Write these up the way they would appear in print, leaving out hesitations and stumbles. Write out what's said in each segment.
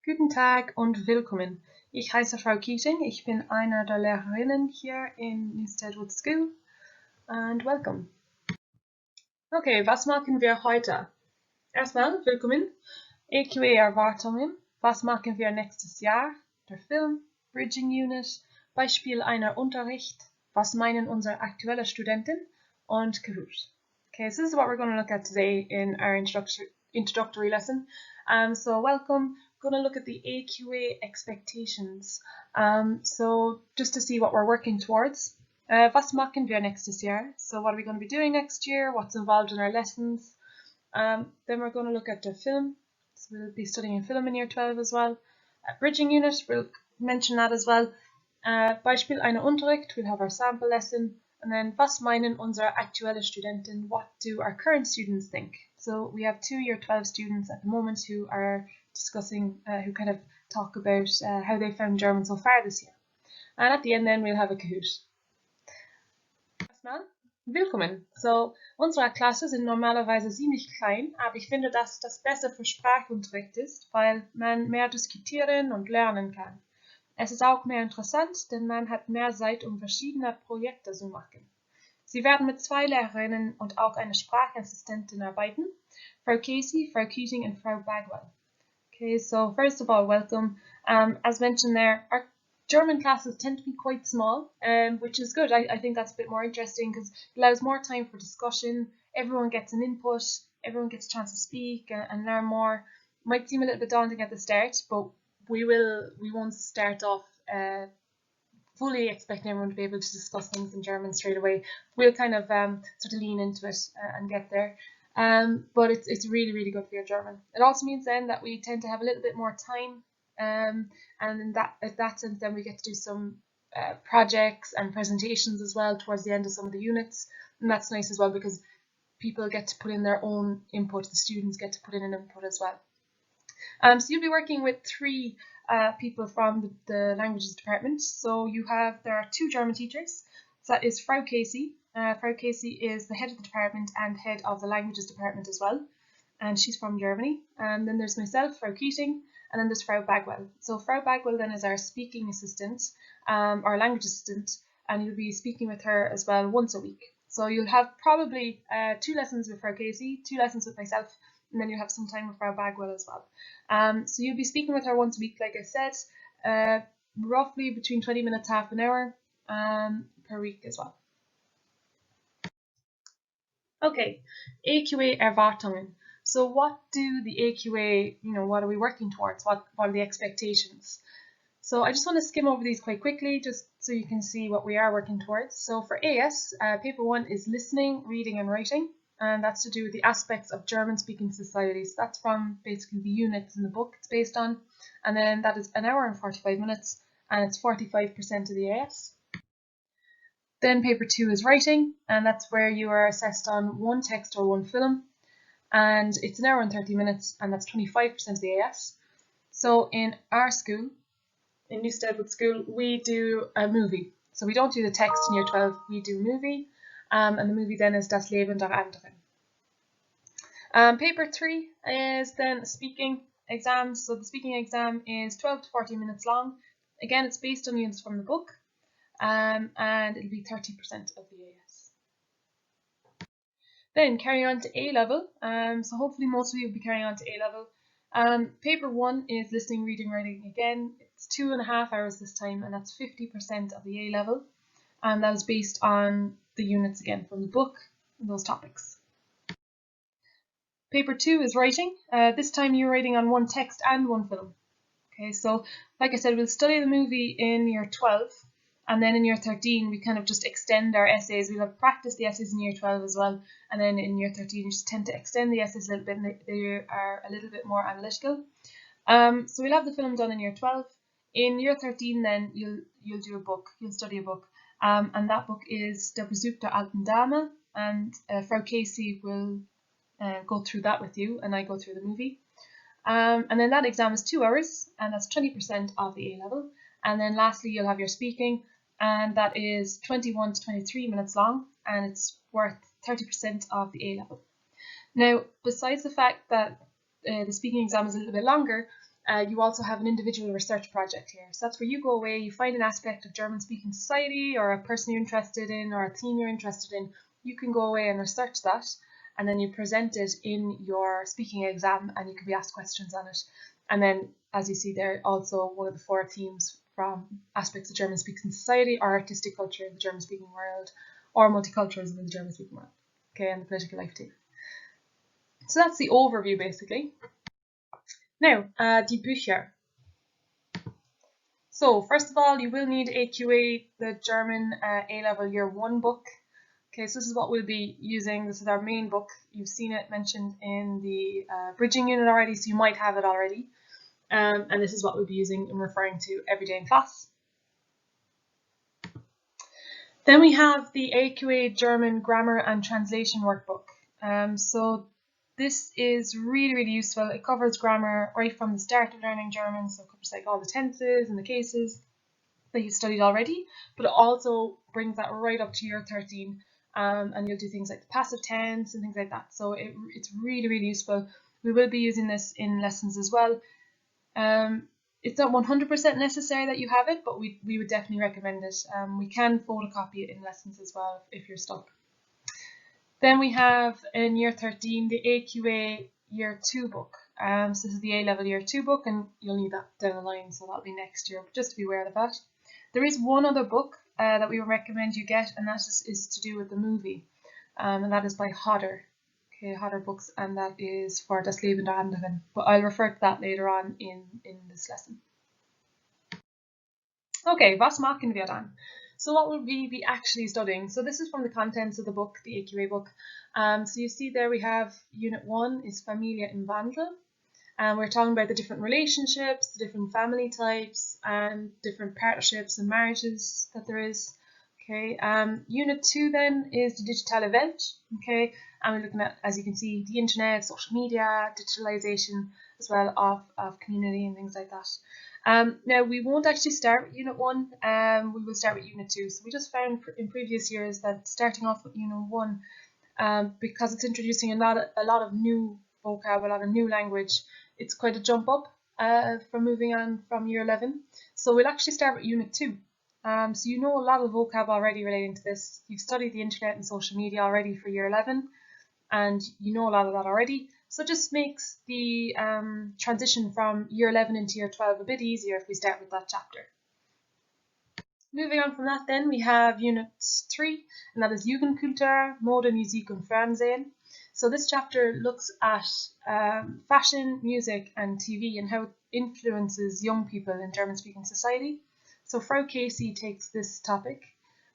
Guten Tag und willkommen. Ich heiße Frau Keating. Ich bin eine der Lehrerinnen hier in Newstead School. And welcome. Okay, was machen wir heute? Erstmal, willkommen. EQA-Erwartungen. Was machen wir nächstes Jahr? Der Film, Bridging Unit, Beispiel einer Unterricht. Was meinen unsere aktuelle Studenten? Und Kahoot. Okay, so this is what we're going to look at today in our introductory lesson. So welcome. Going to look at the AQA expectations. So just to see what we're working towards. Was machen wir nächstes Jahr? So what are we going to be doing next year? What's involved in our lessons? Then we're going to look at the film. So we'll be studying film in year 12 as well. Bridging unit, we'll mention that as well. Beispiel einer Unterricht, we'll have our sample lesson. And then, was meinen unsere aktuelle Studenten? What do our current students think? So we have 2 year 12 students at the moment who are discussing, who kind of talk about how they found German so far this year. And at the end then we'll have a Kahoot. Erstmal, willkommen. So, unsere Klasse sind normalerweise ziemlich klein, aber ich finde, dass das besser für Sprachunterricht ist, weil man mehr diskutieren und lernen kann. Es ist auch mehr interessant, denn man hat mehr Zeit, um verschiedene Projekte zu machen. Sie werden mit 2 Lehrerinnen und auch einer Sprachassistentin arbeiten, Frau Casey, Frau Keating and Frau Bagwell. Okay, so first of all, welcome. As mentioned there, our German classes tend to be quite small, which is good. I think that's a bit more interesting because it allows more time for discussion. Everyone gets an input, everyone gets a chance to speak and learn more. It might seem a little bit daunting at the start, but we won't start off fully expecting everyone to be able to discuss things in German straight away. We'll kind of sort of lean into it and get there. But it's really, really good for your German. It also means then that we tend to have a little bit more time, and in that sense then we get to do some projects and presentations as well towards the end of some of the units, and that's nice as well because people get to put in their own input, the students get to put in an input as well. So you'll be working with 3 people from the languages department. So there are 2 German teachers. So that is Frau Casey. Frau Casey is the head of the department and head of the languages department as well. And she's from Germany. And then there's myself, Frau Keating, and then there's Frau Bagwell. So Frau Bagwell then is our speaking assistant, our language assistant, and you'll be speaking with her as well once a week. So you'll have probably 2 lessons with Frau Casey, 2 lessons with myself, and then you have some time with Frau Bagwell as well. So you'll be speaking with her once a week, like I said, roughly between 20 minutes, half an hour per week as well. Okay, AQA Erwartungen. So what do the AQA, what are we working towards? What are the expectations? So I just want to skim over these quite quickly, just so you can see what we are working towards. So for AS, paper 1 is listening, reading and writing. And that's to do with the aspects of German-speaking societies. That's from basically the units in the book it's based on. And then that is 1 hour and 45 minutes, and it's 45% of the AS. Then paper 2 is writing, and that's where you are assessed on 1 text or 1 film. And it's 1 hour and 30 minutes, and that's 25% of the AS. So in our school, in Newstead School, we do a movie. So we don't do the text in year 12, we do a movie. And the movie then is Das Leben der Anderen. Paper 3 is then speaking exam. So the speaking exam is 12 to 40 minutes long. Again, it's based on units from the book, and it'll be 30% of the AS. Then carrying on to A level. So hopefully most of you will be carrying on to A level. Paper 1 is listening, reading, writing again. It's 2.5 hours this time, and that's 50% of the A level. And that is based on the units again from the book and those topics. Paper 2 is writing. This time you're writing on 1 text and 1 film. Okay, so like I said, we'll study the movie in year 12, and then in year 13 we kind of just extend our essays. We'll have practiced the essays in year 12 as well, and then in year 13 you just tend to extend the essays a little bit, and they are a little bit more analytical. So we'll have the film done in year 12. In year 13 then you'll do a book, you'll study a book. And that book is Der Besuch der alten Dame, and Frau Casey will go through that with you, and I go through the movie. And then that exam is 2 hours, and that's 20% of the A level. And then lastly, you'll have your speaking, and that is 21 to 23 minutes long, and it's worth 30% of the A level. Now, besides the fact that the speaking exam is a little bit longer, you also have an individual research project here. So that's where you go away, you find an aspect of German-speaking society or a person you're interested in or a theme you're interested in. You can go away and research that, and then you present it in your speaking exam and you can be asked questions on it. And then, as you see there, also one of the 4 themes from aspects of German-speaking society are artistic culture in the German-speaking world or multiculturalism in the German-speaking world, okay, and the political life too. So that's the overview basically. Now, die Bücher. So first of all, you will need AQA, the German A-level Year 1 book. Okay, so this is what we'll be using. This is our main book. You've seen it mentioned in the bridging unit already, so you might have it already. And this is what we'll be using and referring to every day in class. Then we have the AQA German Grammar and Translation Workbook. So this is really, really useful. It covers grammar right from the start of learning German, so it covers like all the tenses and the cases that you've studied already, but it also brings that right up to year 13, and you'll do things like the passive tense and things like that. So it's really, really useful. We will be using this in lessons as well. It's not 100% necessary that you have it, but we would definitely recommend it. We can photocopy it in lessons as well if you're stuck. Then we have in year 13 the AQA year 2 book. So this is the A-level year 2 book, and you'll need that down the line, so that'll be next year, but just to be aware of that. There is one other book that we would recommend you get, and that is to do with the movie, and that is by Hodder. Okay, Hodder Books, and that is for Das Leben der Anderen, but I'll refer to that later on in this lesson. Okay, was machen wir dann? So what will we be actually studying? So this is from the contents of the book, the AQA book. So you see there we have Unit 1 is Familie im Wandel. We're talking about the different relationships, the different family types, and different partnerships and marriages that there is. Okay. Unit 2 then is the digitale Welt. Okay, and we're looking at, as you can see, the internet, social media, digitalization as well of community and things like that. Now we won't actually start with Unit 1, we will start with Unit 2. So we just found in previous years that starting off with Unit 1, because it's introducing a lot of new vocab, a lot of new language, it's quite a jump up from moving on from year 11. So we'll actually start with Unit 2. So you know a lot of vocab already relating to this. You've studied the internet and social media already for year 11, and you know a lot of that already. So it just makes the transition from year 11 into year 12 a bit easier if we start with that chapter. Moving on from that then, we have Unit 3, and that is Jugendkultur, Mode, Musik und Fernsehen. So this chapter looks at fashion, music and TV and how it influences young people in German-speaking society. So Frau Casey takes this topic,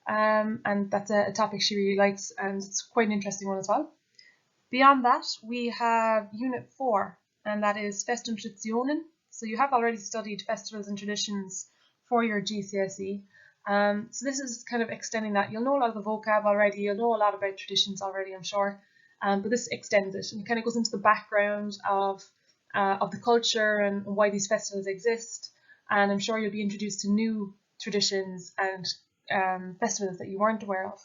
and that's a topic she really likes, and it's quite an interesting one as well. Beyond that, we have Unit 4, and that is Fest und Traditionen. So you have already studied festivals and traditions for your GCSE. So this is kind of extending that. You'll know a lot of the vocab already, you'll know a lot about traditions already, I'm sure, but this extends it, and it kind of goes into the background of the culture and why these festivals exist, and I'm sure you'll be introduced to new traditions and festivals that you weren't aware of.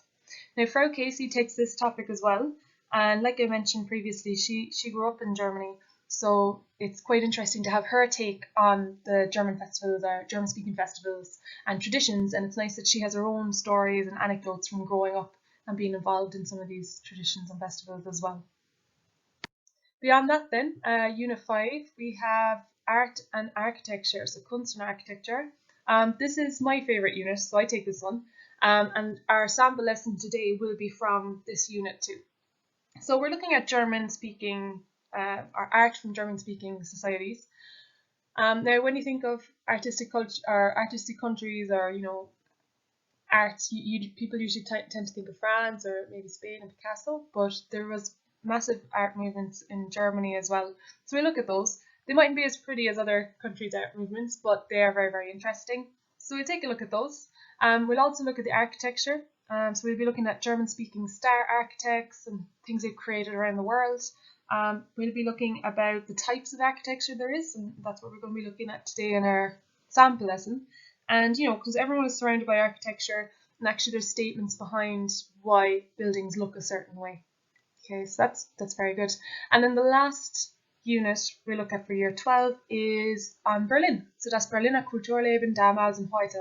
Now, Frau Casey takes this topic as well. And like I mentioned previously, she grew up in Germany, so it's quite interesting to have her take on the German festivals, or German-speaking festivals and traditions, and it's nice that she has her own stories and anecdotes from growing up and being involved in some of these traditions and festivals as well. Beyond that then, Unit 5, we have Art and Architecture, so Kunst and Architecture. This is my favourite unit, so I take this one, and our sample lesson today will be from this unit too. So we're looking at German-speaking, or art from German-speaking societies. Now, when you think of artistic culture or artistic countries, or art, people usually tend to think of France or maybe Spain and Picasso. But there was massive art movements in Germany as well. So we look at those. They mightn't be as pretty as other countries' art movements, but they are very, very interesting. So we'll take a look at those. We'll also look at the architecture. So we'll be looking at German-speaking star architects and things they've created around the world. We'll be looking about the types of architecture there is, and that's what we're going to be looking at today in our sample lesson. And because everyone is surrounded by architecture, and actually there's statements behind why buildings look a certain way. Okay, so that's very good. And then the last unit we look at for year 12 is on Berlin. So das Berliner Kulturleben damals und heute.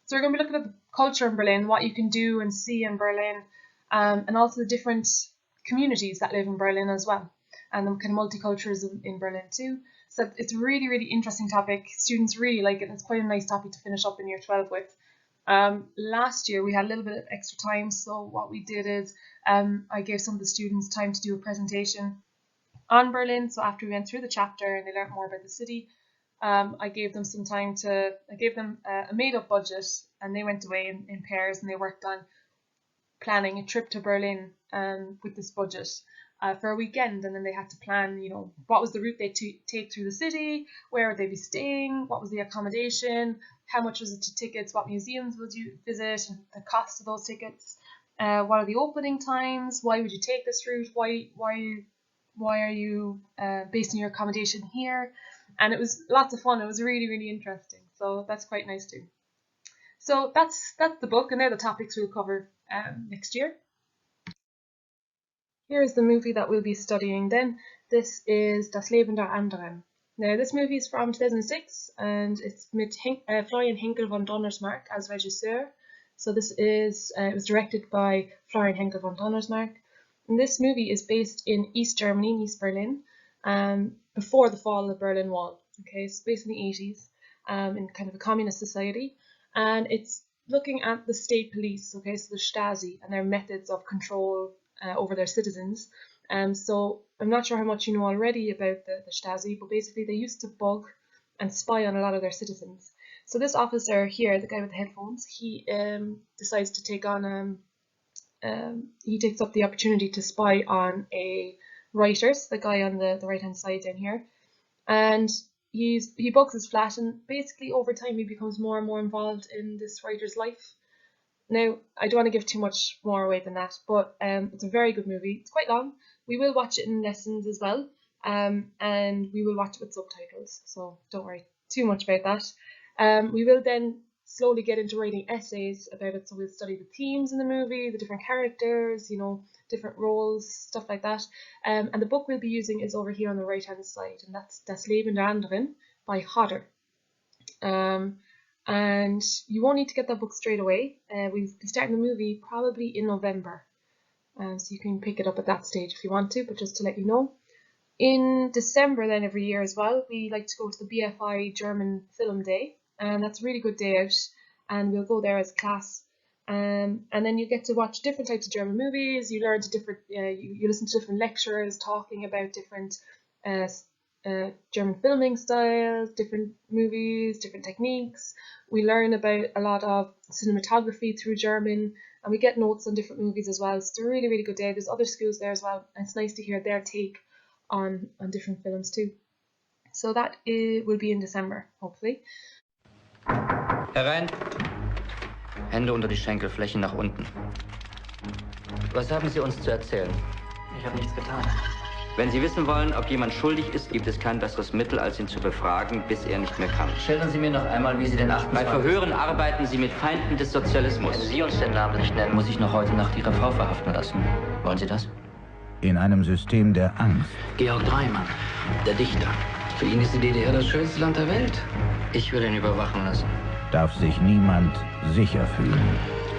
So we're going to be looking at the culture in Berlin, what you can do and see in Berlin, and also the different communities that live in Berlin as well, and the kind of multiculturalism in Berlin too. So it's a really, really interesting topic. Students really like it, and it's quite a nice topic to finish up in year 12 with. Last year we had a little bit of extra time, so what we did is I gave some of the students time to do a presentation on Berlin. So after we went through the chapter and they learned more about the city, I gave them some time I gave them a made-up budget, and they went away in pairs and they worked on planning a trip to Berlin with this budget for a weekend. And then they had to plan, what was the route they'd take through the city, where would they be staying, what was the accommodation, how much was it to tickets, what museums would you visit, and the cost of those tickets, what are the opening times, why would you take this route, why are you basing your accommodation here. And it was lots of fun. It was really, really interesting. So that's quite nice too. So that's the book, and they're the topics we'll cover next year. Here is the movie that we'll be studying then. This is Das Leben der Anderen. Now this movie is from 2006, and it's mit Florian Henkel von Donnersmarck as Regisseur. So this is it was directed by Florian Henkel von Donnersmarck. And this movie is based in East Germany, East Berlin, before the fall of the Berlin Wall. Okay, so based in the 80s, in kind of a communist society, and it's looking at the state police, okay, so the Stasi, and their methods of control over their citizens. So I'm not sure how much you know already about the Stasi, but basically they used to bug and spy on a lot of their citizens. So this officer here, the guy with the headphones, he decides to take on he takes up the opportunity to spy on a writer, so the guy on the right hand side down here, and he bugs his flat, and basically over time he becomes more and more involved in this writer's life. Now, I don't want to give too much more away than that, but it's a very good movie. It's quite long. We will watch it in lessons as well, and we will watch it with subtitles, so don't worry too much about that. We will then slowly get into writing essays about it, so we'll study the themes in the movie, the different characters, different roles, stuff like that. And the book we'll be using is over here on the right hand side, and that's Das Leben der Anderen by Hodder. And you won't need to get that book straight away. We'll be starting the movie probably in November, so you can pick it up at that stage if you want to, but just to let you know. In December then every year as well, we like to go to the BFI German Film Day, and that's a really good day out, and we'll go there as a class. And then you get to watch different types of German movies. You learn to you listen to different lecturers talking about different German filming styles, different movies, different techniques. We learn about a lot of cinematography through German, and we get notes on different movies as well. So it's a really, really good day. There's other schools there as well, and it's nice to hear their take on different films too. So that will be in December, hopefully. Herein. Hände unter die Schenkelflächen nach unten. Was haben Sie uns zu erzählen? Ich habe nichts getan. Wenn Sie wissen wollen, ob jemand schuldig ist, gibt es kein besseres Mittel, als ihn zu befragen, bis er nicht mehr kann. Schildern Sie mir noch einmal, wie Sie den 28. Bei Verhören arbeiten Sie mit Feinden des Sozialismus. Wenn Sie uns den Namen nicht nennen, muss ich noch heute Nacht Ihre Frau verhaften lassen. Wollen Sie das? In einem System der Angst. Georg Dreimann, der Dichter. Für ihn ist die DDR das schönste Land der Welt. Ich will ihn überwachen lassen. Darf sich niemand sicher fühlen.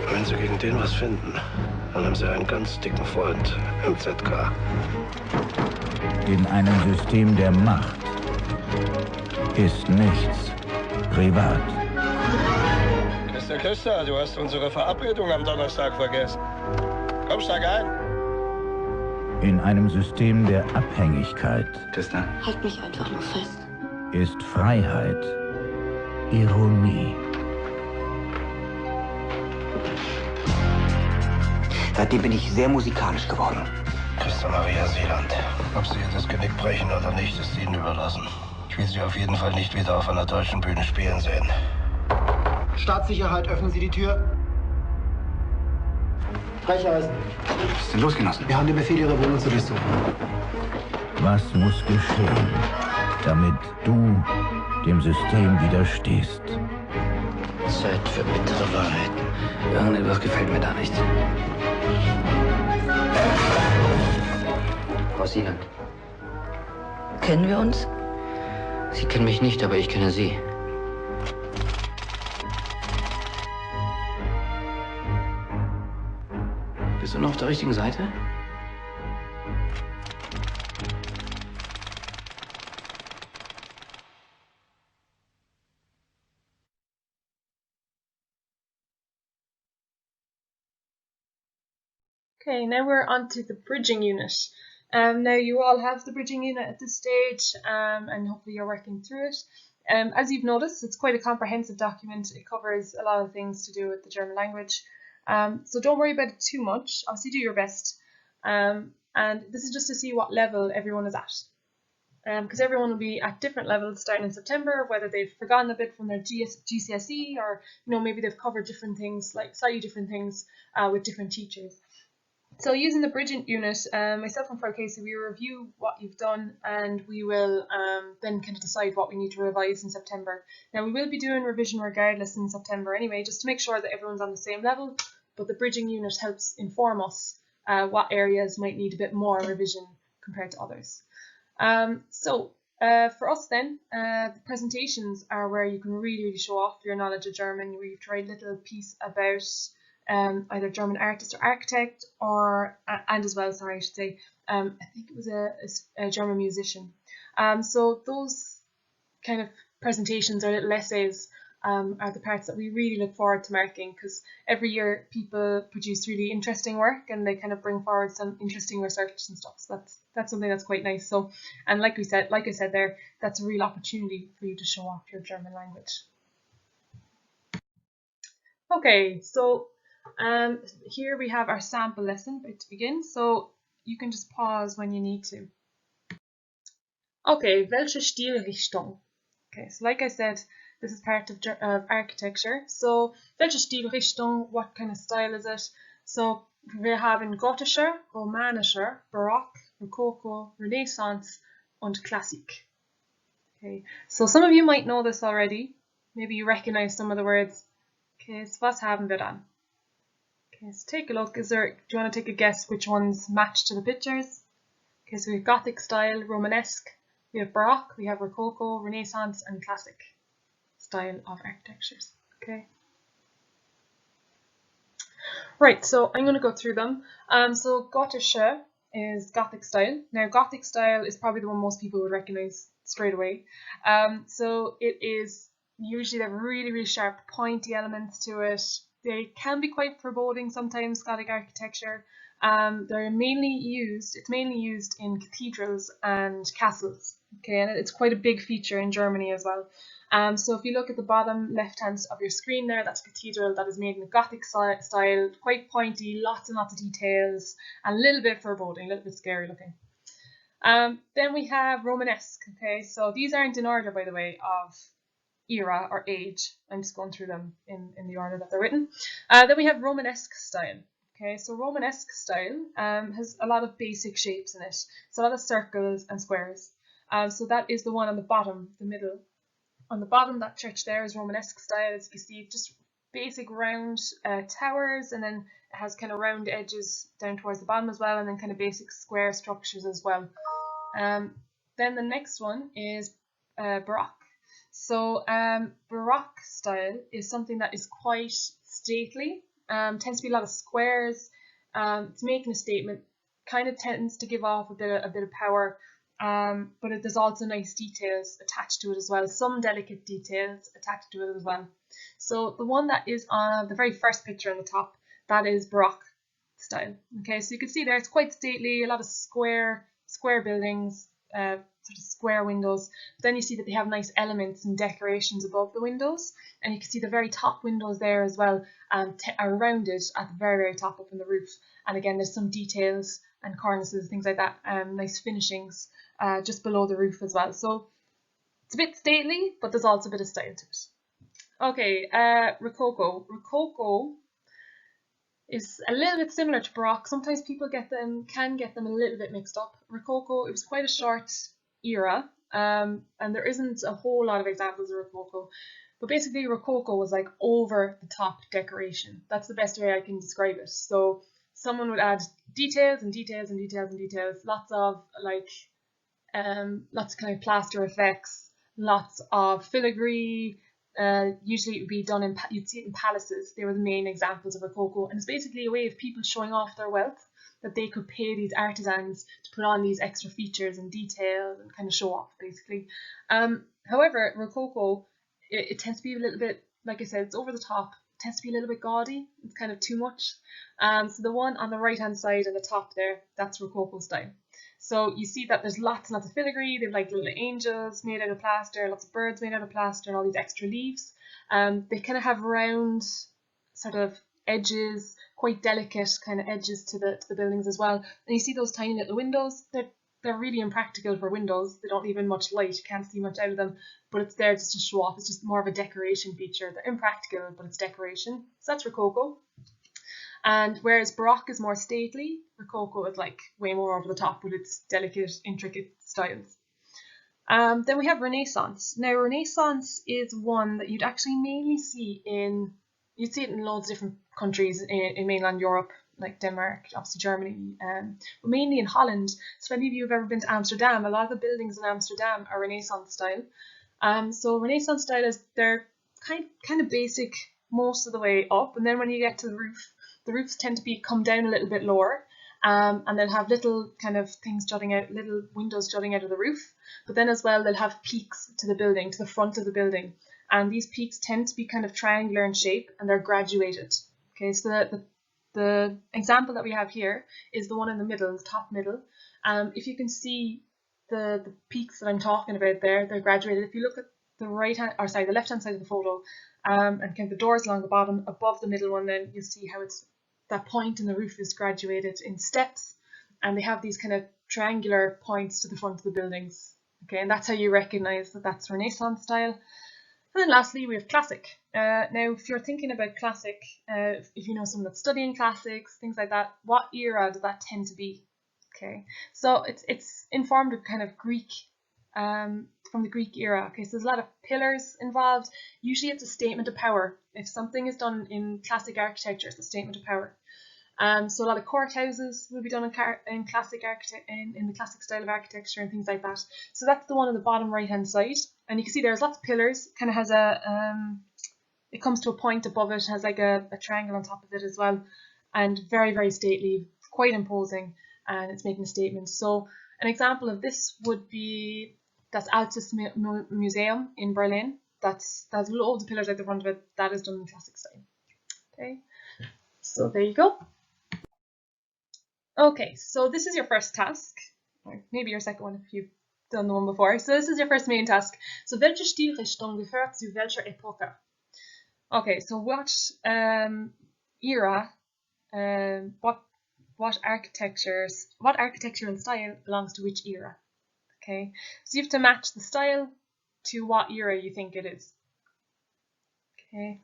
Wenn Sie gegen den was finden, dann haben Sie einen ganz dicken Freund im ZK. In einem System der Macht ist nichts privat. Christa, du hast unsere Verabredung am Donnerstag vergessen. Komm, steig ein. In einem System der Abhängigkeit Christa? Halt mich einfach nur fest. ist Freiheit Ironie. Seitdem bin ich sehr musikalisch geworden. Christa Maria Seeland. Ob Sie ihr das Genick brechen oder nicht, ist Ihnen überlassen. Ich will Sie auf jeden Fall nicht wieder auf einer deutschen Bühne spielen sehen. Staatssicherheit, öffnen Sie die Tür. Frecheisen. Was ist denn los, Genossen? Wir haben den Befehl, Ihre Wohnung zu durchsuchen. Was muss geschehen, damit du dem System widerstehst? Zeit für bittere Wahrheiten. Irgendetwas gefällt mir da nicht. Frau Seeland. Kennen wir uns? Sie kennen mich nicht, aber ich kenne Sie. Bist du noch auf der richtigen Seite? Okay, now we're on to the bridging unit. Now you all have the bridging unit at this stage, and hopefully you're working through it. As you've noticed, it's quite a comprehensive document. It covers a lot of things to do with the German language. So don't worry about it too much. Obviously do your best. And this is just to see what level everyone is at. Because everyone will be at different levels starting in September, whether they've forgotten a bit from their GCSE or maybe they've covered different things, like slightly different things with different teachers. So using the bridging unit, myself and Frau Casey, we review what you've done and we will then kind of decide what we need to revise in September. Now we will be doing revision regardless in September anyway, just to make sure that everyone's on the same level, but the bridging unit helps inform us what areas might need a bit more revision compared to others. For us then, the presentations are where you can really show off your knowledge of German, where you have to write a little piece about either German artist or architect, and as well, sorry, I should say, I think it was a German musician. So those kind of presentations or little essays are the parts that we really look forward to marking, because every year people produce really interesting work and they kind of bring forward some interesting research and stuff. So that's something that's quite nice. So, and like I said there, that's a real opportunity for you to show off your German language. Okay, so here we have our sample lesson to begin, so you can just pause when you need to. Okay, welche Stilrichtung? Okay, so like I said, this is part of architecture. So, welche Stilrichtung, what kind of style is it? So, wir haben gotischer, romanischer, Barock, Rococo, Renaissance und Klassik. Okay, so some of you might know this already. Maybe you recognize some of the words. Okay, so was haben wir dann? Okay, so take a look. Do you want to take a guess which ones match to the pictures? Okay, so we have Gothic style, Romanesque, we have Baroque, we have Rococo, Renaissance, and Classic style of architectures. Okay. Right, so I'm going to go through them. So Gotische is Gothic style. Now Gothic style is probably the one most people would recognize straight away. So it is usually they have really sharp pointy elements to it. They can be quite foreboding sometimes, Gothic architecture. It's mainly used in cathedrals and castles. Okay, and it's quite a big feature in Germany as well. So if you look at the bottom left hand of your screen there, that's a cathedral that is made in a Gothic style, quite pointy, lots and lots of details, and a little bit foreboding, a little bit scary looking. Then we have Romanesque. Okay, so these aren't in order, by the way, of era or age. I'm just going through them in the order that they're written. Then we have Romanesque style. Okay, so Romanesque style has a lot of basic shapes in it. So a lot of circles and squares. So that is the one on the bottom, the middle. On the bottom, that church there is Romanesque style. As you can see, just basic round towers, and then it has kind of round edges down towards the bottom as well, and then kind of basic square structures as well. Then the next one is Baroque. So Baroque style is something that is quite stately, tends to be a lot of squares. It's making a statement, kind of tends to give off a bit of power, but there's also nice details attached to it as well, some delicate details attached to it as well. So the one that is on the very first picture on the top, that is Baroque style. Okay, so you can see there it's quite stately, a lot of square buildings, sort of square windows. But then you see that they have nice elements and decorations above the windows, and you can see the very top windows there as well, are rounded at the very top up in the roof. And again, there's some details and cornices, things like that, nice finishings just below the roof as well. So it's a bit stately, but there's also a bit of style to it. Okay, Rococo. Rococo is a little bit similar to Baroque. Sometimes people can get them a little bit mixed up. Rococo, it was quite a short era, and there isn't a whole lot of examples of Rococo. But basically, Rococo was like over the top decoration. That's the best way I can describe it. So someone would add details and details and details and details, lots of like lots of kind of plaster effects, lots of filigree. Usually it would be done in, you'd see it in palaces. They were the main examples of Rococo, and it's basically a way of people showing off their wealth, that they could pay these artisans to put on these extra features and details and kind of show off, basically. However, Rococo, it tends to be a little bit, like I said, it's over the top. It tends to be a little bit gaudy. It's kind of too much. So the one on the right-hand side at the top there, that's Rococo style. So you see that there's lots and lots of filigree. They've like little angels made out of plaster, lots of birds made out of plaster, and all these extra leaves. They kind of have round sort of edges, quite delicate kind of edges to the buildings as well. And you see those tiny little windows. They're really impractical for windows. They don't leave in much light. You can't see much out of them, but it's there just to show off. It's just more of a decoration feature. They're impractical, but it's decoration. So that's Rococo. And whereas Baroque is more stately, Rococo is like way more over the top with its delicate, intricate styles. Then we have Renaissance. Now Renaissance is one that you'd actually mainly see you'd see it in loads of different countries in mainland Europe, like Denmark, obviously Germany, but mainly in Holland. So if any of you have ever been to Amsterdam, a lot of the buildings in Amsterdam are Renaissance style. So Renaissance style is, they're kind of basic most of the way up, and then when you get to the roofs tend to come down a little bit lower, and they'll have little kind of things jutting out, little windows jutting out of the roof. But then as well, they'll have peaks to the building, to the front of the building, and these peaks tend to be kind of triangular in shape, and they're graduated. Okay, so the example that we have here is the one in the middle, the top middle. If you can see the peaks that I'm talking about there, they're graduated. If you look at the the left-hand side of the photo, and kind of the doors along the bottom above the middle one, then you'll see how it's that point in the roof is graduated in steps, and they have these kind of triangular points to the front of the buildings. Okay, and that's how you recognize that that's Renaissance style. And then lastly, we have classic. Now, if you're thinking about classic, if you know someone that's studying classics, things like that, what era does that tend to be? Okay, so it's informed of kind of Greek, from the Greek era. Okay, so there's a lot of pillars involved. Usually it's a statement of power. If something is done in classic architecture, it's a statement of power. So a lot of courthouses will be done in classic in the classic style of architecture and things like that. So that's the one on the bottom right hand side, and you can see there's lots of pillars. Kind of has it comes to a point above it, has like a triangle on top of it as well, and very, very stately, quite imposing, and it's making a statement. So an example of this would be, that's Altes Museum in Berlin. That's loads of pillars at the front of it. That is done in classic style. Okay, so there you go. Okay, so this is your first task, or maybe your second one if you've done the one before. So this is your first main task. So welche Stilrichtung gehört zu welcher Epoche? Okay, so what era, what architecture and style belongs to which era? Okay, so you have to match the style to what era you think it is. Okay,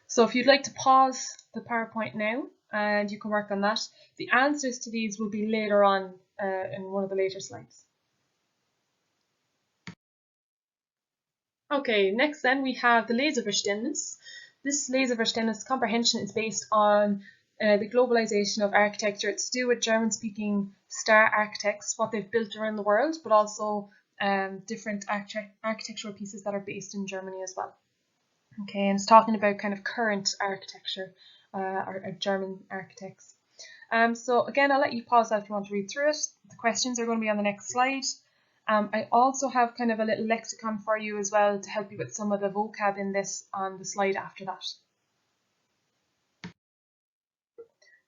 so if you'd like to pause the PowerPoint now, and you can work on that. The answers to these will be later on in one of the later slides. Okay, next then we have the Leseverständnis. This Leseverständnis comprehension is based on the globalization of architecture. It's to do with German-speaking star architects, what they've built around the world, but also different architectural pieces that are based in Germany as well. Okay, and it's talking about kind of current architecture, or German architects. So again, I'll let you pause that if you want to read through it. The questions are going to be on the next slide. I also have kind of a little lexicon for you as well to help you with some of the vocab in this on the slide after that.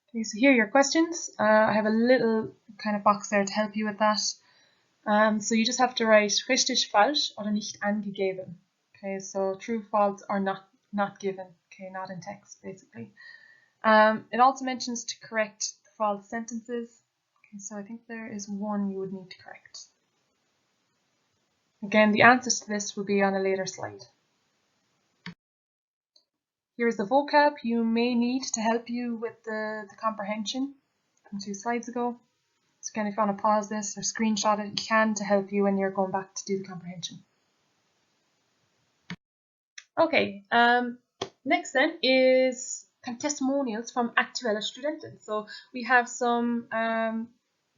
Okay, so here are your questions. I have a little kind of box there to help you with that. So you just have to write richtig, falsch oder nicht angegeben. Okay, so true, false, or not given. Okay, not in text, basically. It also mentions to correct the false sentences. Okay, so I think there is one you would need to correct. Again, the answers to this will be on a later slide. Here's the vocab you may need to help you with the comprehension from 2 slides ago. So again, if you want to pause this or screenshot it, you can, to help you when you're going back to do the comprehension. Okay, next then is kind of testimonials from aktuelle Studenten. So we have some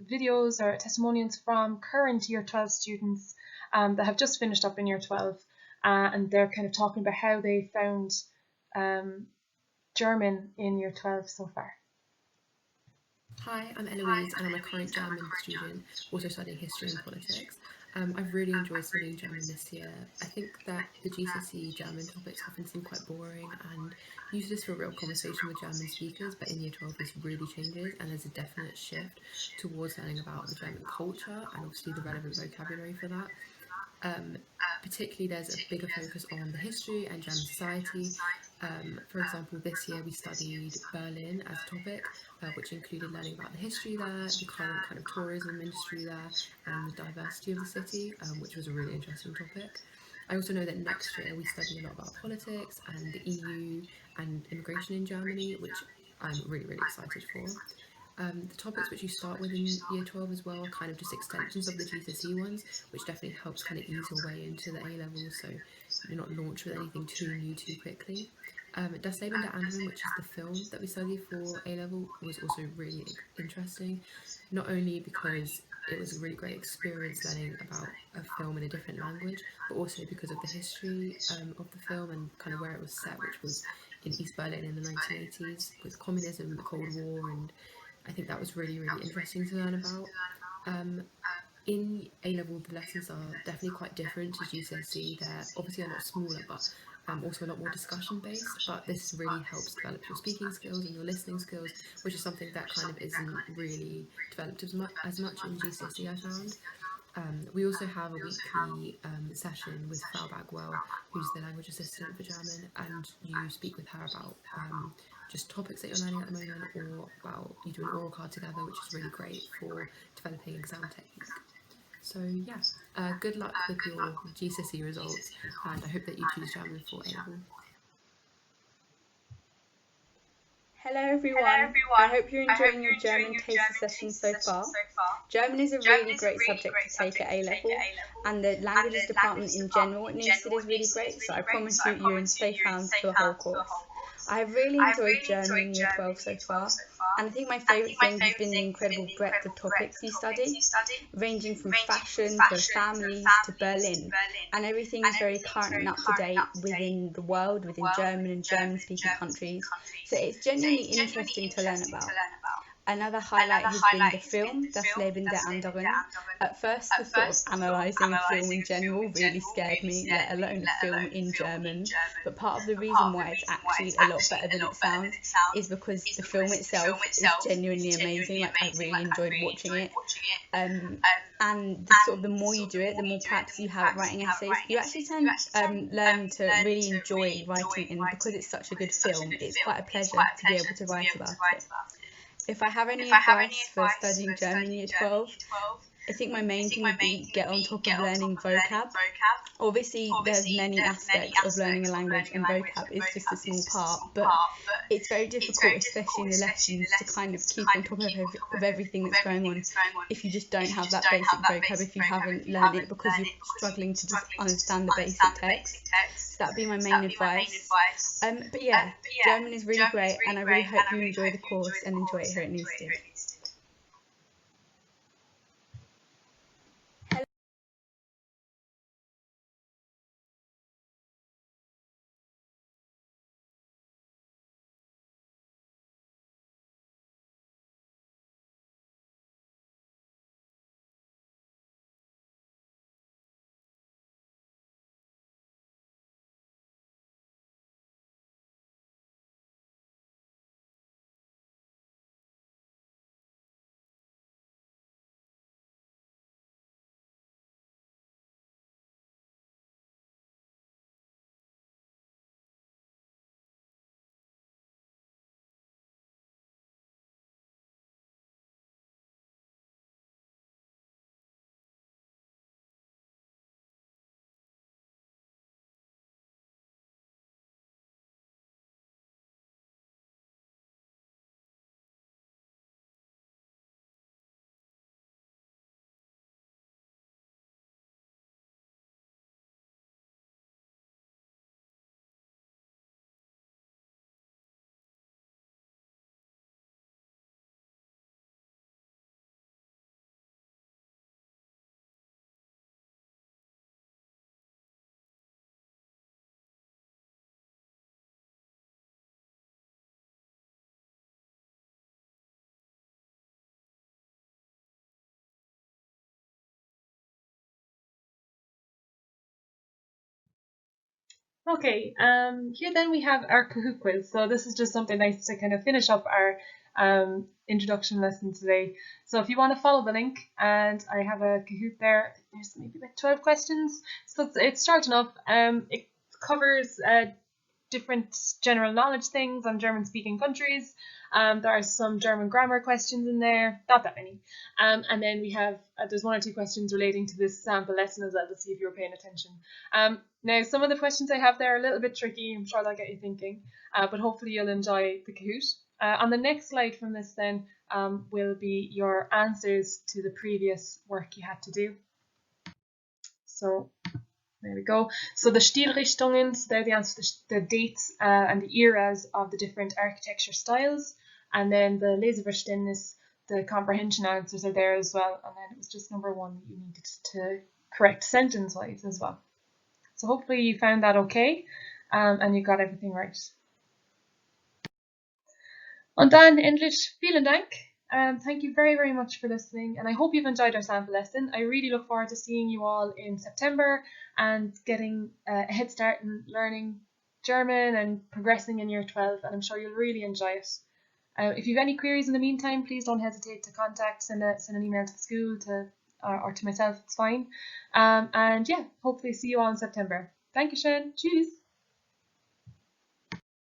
videos or testimonials from current Year 12 students that have just finished up in Year 12, and they're kind of talking about how they found German in Year 12 so far. Hi, I'm Eloise and I'm a current German student, also studying history and politics. I've really enjoyed studying German this year. I think that the GCSE German topics often seem quite boring and useless for real conversation with German speakers, but in Year 12 this really changes and there's a definite shift towards learning about the German culture and obviously the relevant vocabulary for that. Particularly there's a bigger focus on the history and German society. For example, this year we studied Berlin as a topic, which included learning about the history there, the current kind of tourism industry there, and the diversity of the city, which was a really interesting topic. I also know that next year we study a lot about politics and the EU and immigration in Germany, which I'm really, really excited for. The topics which you start with in Year 12 as well are kind of just extensions of the GCSE ones, which definitely helps kind of ease your way into the A-levels, so you're not launched with anything too new too quickly. Das Leben der Anderen, which is the film that we study for A-level, was also really interesting, not only because it was a really great experience learning about a film in a different language, but also because of the history of the film and kind of where it was set, which was in East Berlin in the 1980s with communism, the Cold War, and I think that was really, really interesting to learn about. In A-level, the lessons are definitely quite different to GCSE. They're obviously a lot smaller, but also a lot more discussion-based, but this really helps develop your speaking skills and your listening skills, which is something that kind of isn't really developed as much in GCSE, I found. We also have a weekly session with Frau Bagwell, who's the language assistant for German, and you speak with her about just topics that you're learning at the moment, or about you do an oral card together, which is really great for developing exam technique. So yeah, good luck with your GCSE results, and I hope that you choose German for A-level. Hello everyone, I hope you're enjoying your German taster session so far. German is a really great subject to take at A-level, and the languages department in general at Newstead is really great, so I promise you're in safe hands for the whole course. I have really enjoyed German in Year 12 so far, and I think my favourite thing has been the incredible breadth of topics you study, ranging from fashion to families to Berlin, and everything is very current and up to date within the world, within German and German-speaking countries, so it's genuinely interesting to learn about. Another highlight has been the film, Das Leben der Anderen. At first, the thought of analysing a film in general really scared me, let alone a film in German. But part of the reason why it's actually a lot better than it sounds is because the film itself is genuinely amazing. Like, I really enjoyed watching it. And the more you do it, the more practice you have at writing essays, you actually learn to really enjoy writing, and because it's such a good film, it's quite a pleasure to be able to write about it. If I have any advice for studying German in Year 12, I think my main thing would be get on top of learning vocab. Obviously, there's many aspects of learning a language, and vocab is just a small part, but it's very difficult, especially in the lessons, to kind of keep on top of everything that's going on if you just don't have that basic vocab, if you haven't learned it because you're struggling to just understand the basic text. So that'd be my main advice. But yeah, German is really great, and I really hope you enjoy the course and enjoy it here at Newstead. Okay, here then we have our Kahoot quiz. So this is just something nice to kind of finish up our introduction lesson today. So if you want to follow the link, and I have a Kahoot there, there's maybe like 12 questions. So it's starting up. It covers different general knowledge things on German-speaking countries. There are some German grammar questions in there, not that many. And then we have, there's 1 or 2 questions relating to this sample lesson as well to see if you were paying attention. Now, some of the questions I have there are a little bit tricky. I'm sure they'll get you thinking, but hopefully you'll enjoy the Kahoot. On the next slide from this then will be your answers to the previous work you had to do. So there we go. So the Stilrichtungen, so they're the answers, the dates and the eras of the different architecture styles. And then the Leseverständnis, the comprehension answers are there as well. And then it was just number 1 that you needed to correct sentence-wise as well. So hopefully you found that okay and you got everything right. Und dann endlich vielen Dank. Thank you very, very much for listening, and I hope you've enjoyed our sample lesson. I really look forward to seeing you all in September and getting a head start in learning German and progressing in year 12, and I'm sure you'll really enjoy it. If you have any queries in the meantime, please don't hesitate to send an email to the school or to myself, it's fine. And yeah, hopefully see you all in September. Dankeschön, tschüss!